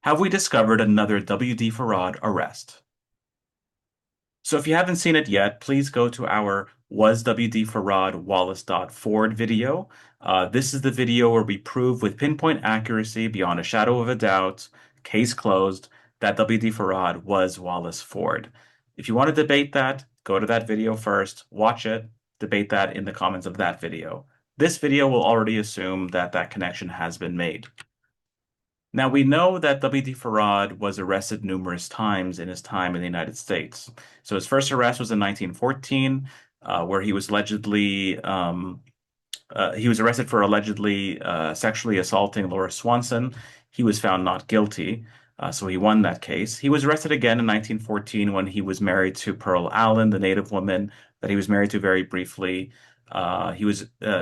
Have we discovered another WD Farad arrest? So if you haven't seen it yet, please go to our Was WD Farad Wallace.Ford video. This is the video where we prove with pinpoint accuracy, beyond a shadow of a doubt, case closed, that WD Farad was Wallace Ford. If you want to debate that, go to that video first, watch it, debate that in the comments of that video. This video will already assume that that connection has been made. Now, we know that W.D. Farad was arrested numerous times in his time in the United States. So his first arrest was in 1914, where he was arrested for allegedly sexually assaulting Laura Swanson. He was found not guilty, so he won that case. He was arrested again in 1914 when he was married to Pearl Allen, the native woman that he was married to very briefly.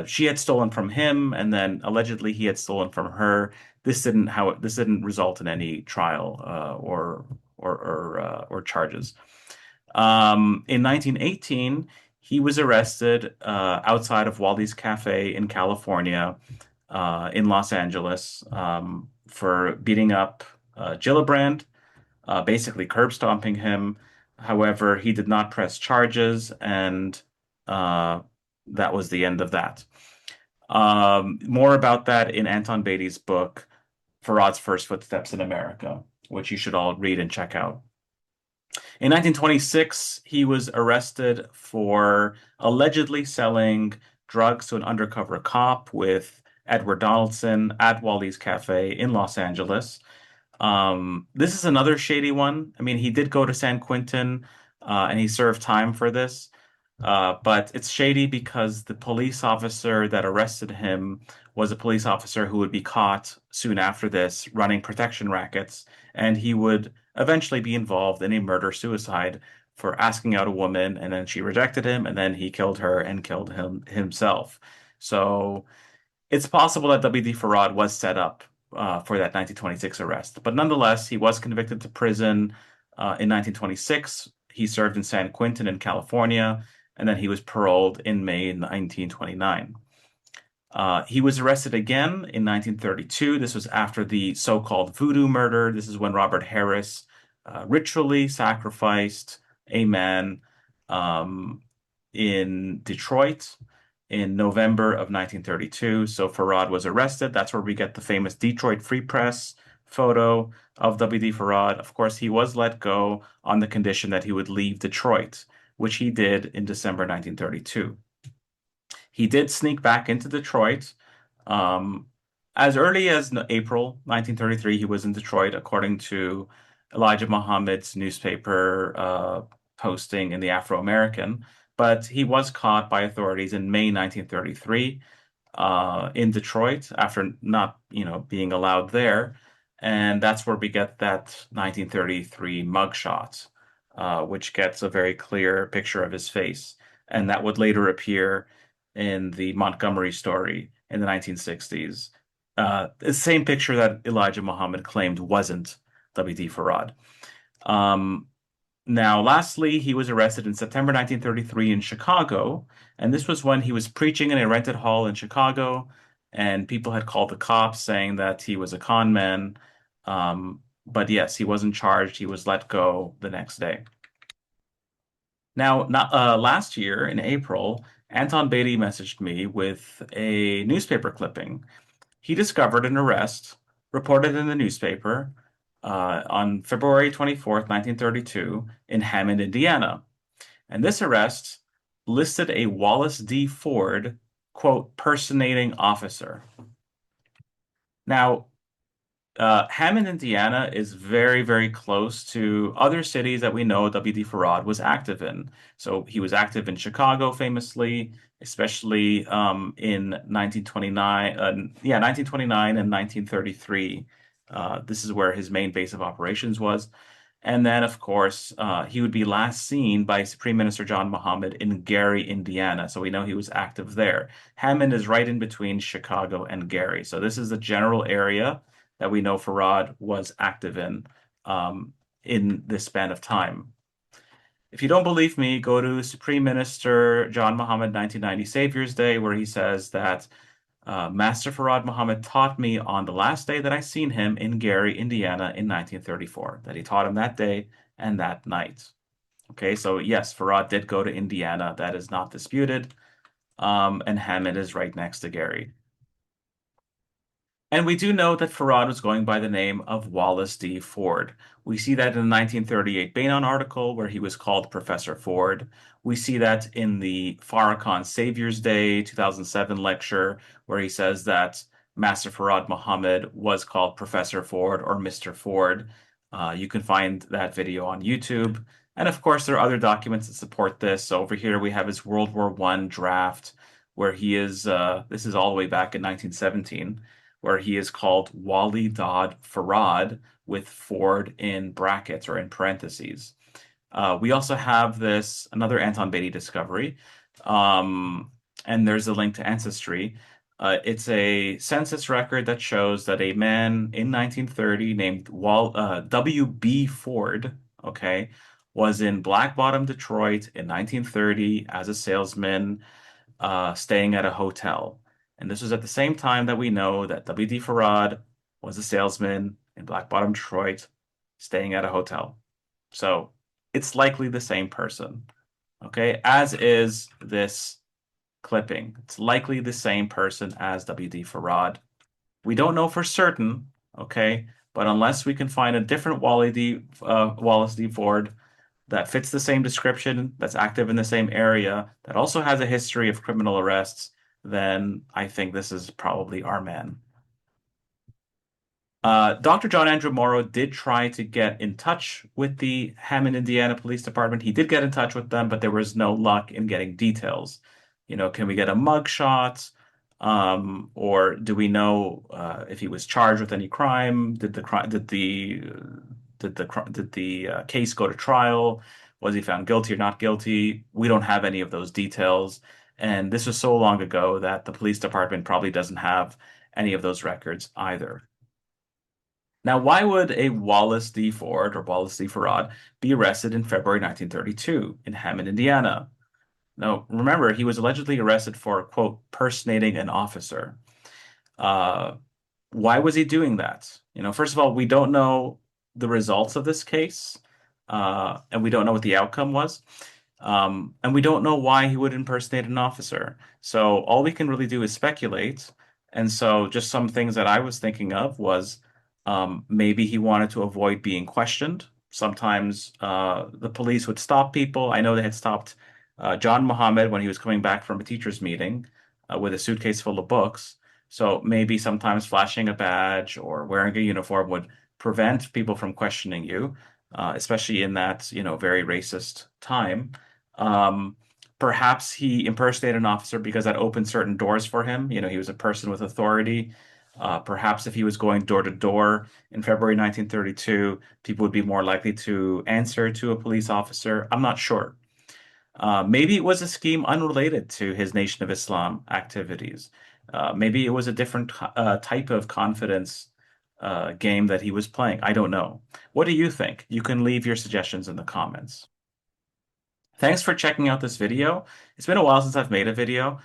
She had stolen from him, and then allegedly he had stolen from her. This didn't result in any trial or charges. In 1918, he was arrested outside of Wally's Cafe in California, in Los Angeles, for beating up Gillibrand, basically curb stomping him. However, he did not press charges, and uh, that was the end of that. More about that in Anton Beatty's book, Farad's First Footsteps in America, which you should all read and check out. In 1926, he was arrested for allegedly selling drugs to an undercover cop with Edward Donaldson at Wally's Cafe in Los Angeles. This is another shady one. I mean, he did go to San Quentin, and he served time for this. But it's shady because the police officer that arrested him was a police officer who would be caught soon after this running protection rackets, and he would eventually be involved in a murder-suicide for asking out a woman, and then she rejected him, and then he killed her and killed him himself. So it's possible that W.D. Farad was set up for that 1926 arrest, but nonetheless, he was convicted to prison in 1926. He served in San Quentin in California, and then he was paroled in May 1929. He was arrested again in 1932. This was after the so-called voodoo murder. This is when Robert Harris ritually sacrificed a man um, in Detroit in November of 1932. So Farad was arrested. That's where we get the famous Detroit Free Press photo of W.D. Farad. Of course, he was let go on the condition that he would leave Detroit, which he did in December 1932. He did sneak back into Detroit. Um, as early as April 1933, he was in Detroit, according to Elijah Muhammad's newspaper posting in the Afro-American. But he was caught by authorities in May 1933 in Detroit after not, being allowed there. And that's where we get that 1933 mugshot, which gets a very clear picture of his face. And that would later appear in the Montgomery story in the 1960s. The same picture that Elijah Muhammad claimed wasn't W.D. Farad. Um, Now, lastly, he was arrested in September 1933 in Chicago, and this was when he was preaching in a rented hall in Chicago, and people had called the cops saying that he was a con man. But yes, he wasn't charged. He was let go the next day. Now, last year in April, Anton Beatty messaged me with a newspaper clipping. He discovered an arrest reported in the newspaper on February 24th, 1932, in Hammond, Indiana. And this arrest listed a Wallace D. Ford, quote, personating officer. Now, Hammond, Indiana is very, very close to other cities that we know W.D. Farad was active in. So he was active in Chicago famously, especially in 1929, 1929 and 1933. This is where his main base of operations was. And then, of course, he would be last seen by Supreme Minister John Muhammad in Gary, Indiana. So we know he was active there. Hammond is right in between Chicago and Gary. So this is the general area that we know Farad was active in this span of time. If you don't believe me, go to Supreme Minister John Muhammad 1990 Savior's Day, where he says that Master Farad Muhammad taught me on the last day that I seen him in Gary, Indiana in 1934, that he taught him that day and that night. Okay, so yes, Farad did go to Indiana. That is not disputed. And Hammond is right next to Gary. And we do know that Farad was going by the name of Wallace D. Ford. We see that in the 1938 Bainon article where he was called Professor Ford. We see that in the Farrakhan Savior's Day 2007 lecture where he says that Master Farad Muhammad was called Professor Ford or Mr. Ford. You can find that video on YouTube. And of course, there are other documents that support this. So over here we have his World War I draft where he is, this is all the way back in 1917 where he is called Wali Dad Farad with Ford in brackets or in parentheses. We also have this another Anton Beatty discovery, um, and there's a link to Ancestry. It's a census record that shows that a man in 1930 named W.B. Ford, okay, was in Black Bottom, Detroit in 1930 as a salesman staying at a hotel. And this was at the same time that we know that W.D. Farad was a salesman in Black Bottom, Detroit, staying at a hotel. So it's likely the same person. Okay, as is this clipping. It's likely the same person as W.D. Farad. We don't know for certain, okay, but unless we can find a different Wallace D. Ford that fits the same description, that's active in the same area, that also has a history of criminal arrests, then I think this is probably our man. Dr. John Andrew Morrow did try to get in touch with the Hammond, Indiana Police Department. He did get in touch with them, but there was no luck in getting details. You know, can we get a mugshot? Or do we know if he was charged with any crime? Did the case go to trial? Was he found guilty or not guilty? We don't have any of those details. And this was so long ago that the police department probably doesn't have any of those records either. Now, why would a Wallace D. Ford or Wallace D. Farad be arrested in February 1932 in Hammond, Indiana? Now, remember, he was allegedly arrested for, quote, personating an officer. Uh, why was he doing that? You know, first of all, we don't know the results of this case, and we don't know what the outcome was. And we don't know why he would impersonate an officer. So all we can really do is speculate. And so just some things that I was thinking of was maybe he wanted to avoid being questioned. Sometimes the police would stop people. I know they had stopped John Muhammad when he was coming back from a teacher's meeting with a suitcase full of books. So maybe sometimes flashing a badge or wearing a uniform would prevent people from questioning you, especially in that, you know, very racist time. Um, Perhaps he impersonated an officer because that opened certain doors for him. You know, he was a person with authority. Perhaps if he was going door to door in February 1932, people would be more likely to answer to a police officer. I'm not sure. Maybe it was a scheme unrelated to his Nation of Islam activities. Maybe it was a different type of confidence game that he was playing. I don't know. What do you think? You can leave your suggestions in the comments. Thanks for checking out this video. It's been a while since I've made a video.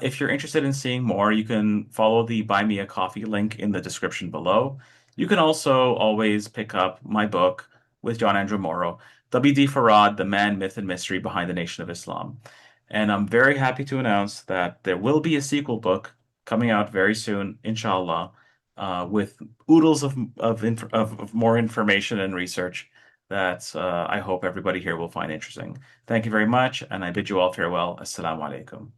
If you're interested in seeing more, you can follow the Buy Me a Coffee link in the description below. You can also always pick up my book with John Andrew Morrow, W.D. Farad, The Man, Myth, and Mystery Behind the Nation of Islam. And I'm very happy to announce that there will be a sequel book coming out very soon, inshallah, with oodles of more information and research that I hope everybody here will find interesting. Thank you very much, and I bid you all farewell. Assalamu alaikum.